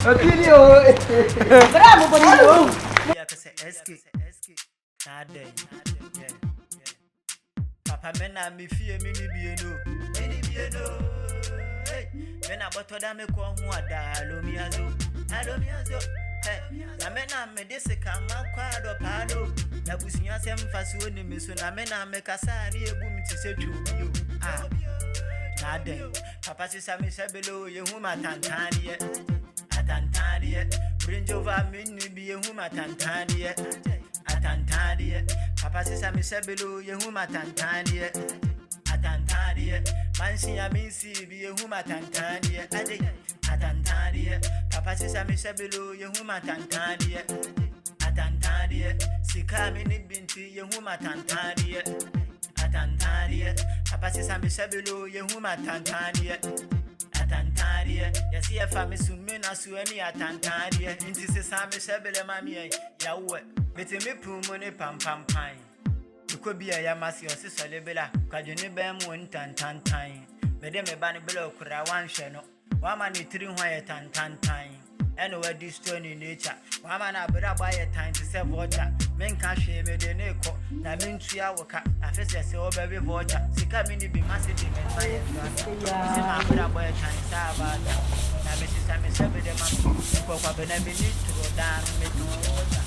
Video. Bravo, bonito. Yeah, say SK. Nade. Yeah. Papa mena me fie mini bieno. Hey, mena botoda me ko hu ada alomiazo. Hey, na mena me dese kama kwado pado. Na busunya sem faso ni me so na mena me kasa ni ebu mi tise twobio. Nade. Papa sisa me sebelo ye hu matantanie. Atantanie, bring over mini be a huma tantanie. Atantanie, Papa says I'm a sebelo, ye huma tantanie. Atantanie, Mansi a missy be a huma tantanie. Atantanie, Papa says I'm a sebelo, ye huma tantanie. Atantanie, Sika mini binti, ye huma tantanie. Atantanie, Papa says I'm a sebelo, ye huma tantanie. Atantaria, yes, if I'm a sumina sueni atantaria, into the same sebele mammy, yawe, but me pumone pam pine. You could be a yamasi or sister lebela, Kajuni bam one tan time. Madame Banny below could I one shano, one man is 3 white tan time. Anywhere this stone in nature, one man I better buy a time to sell water. Men can't share me the neco, na mean 3 hour cat, I first say, oh, baby water, Sika mini be massive and fire. I better buy a time, Sabbath. Now, Mrs. Sammy said, the man, for what I need to go down and make no water.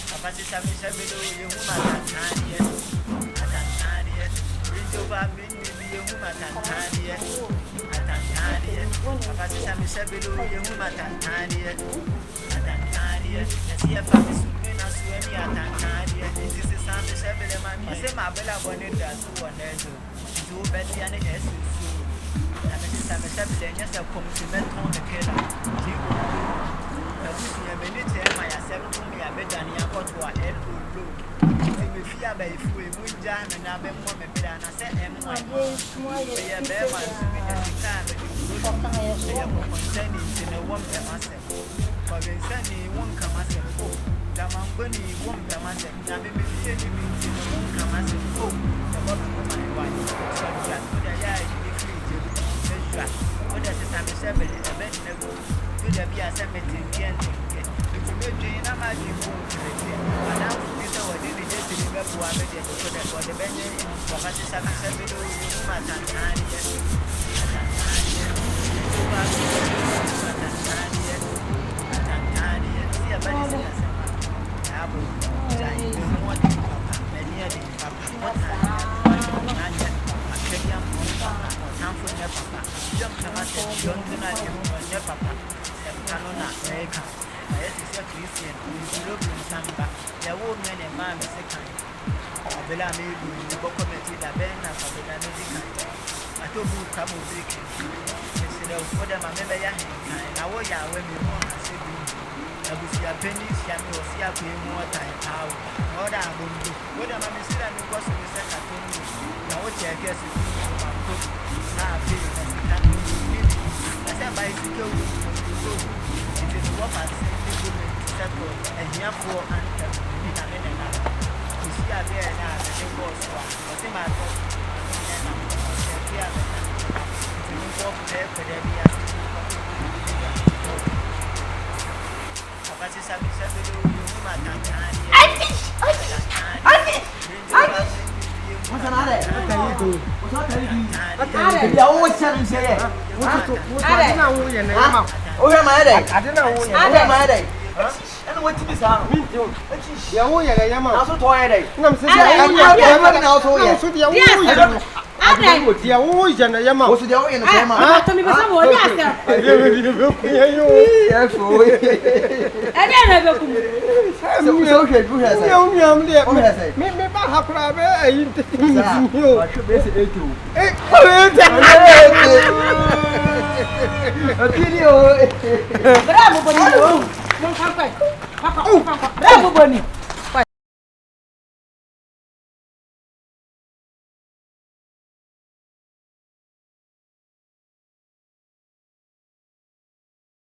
Papa Sammy said, you woman at 9 years, bring over me, you woman at 9 years. Papa says I'm a sebelo, you woman Atantania. I see a family soon as you any Atantania. This is Sam Sebele, I say my bella bonnet does one there too. Do Betty and S. And Mrs. Sam Sebele, yes, I'll come to bed on the killer. But this is a minute, my accept to me, I bet than you got to a head blue. Me fear by if we would jam and I've been woman, and I said, I'm one. They are there, my concerning in a woman myself. For the sunny won't come as a fool. The Mambuni won't come as a Yammy in a won't come as a fool. The woman of my wife. So that would I free to the what does the Sammy Sebel in a bed in a room? Could there be a cemetery and if you make Jane, I'm at you. And now, this is what did just remember what I did for the Benny for what is Sammy Sebel in my I told you, come on, for them, I remember I was young when we were I will see a penny, see a meal, see a pay more time. How? What I will do. What am I missing? I will cost me second. Now, what I guess is now I feel that I can't do it. I said, bicycle, it is what I say, settle, and here for and in a minute. You see, I bear now, the boss, what's in my book, and I'm here. Dia hoje na yama. Você deu aí no tema. Ah, tô me passando olhar, tá? É foi. É mesmo, meu comum. Seu jeito, essa. Me barra pra ver aí. Acho bem esse aí tu. Bravo, bonito. Bravo, bonito.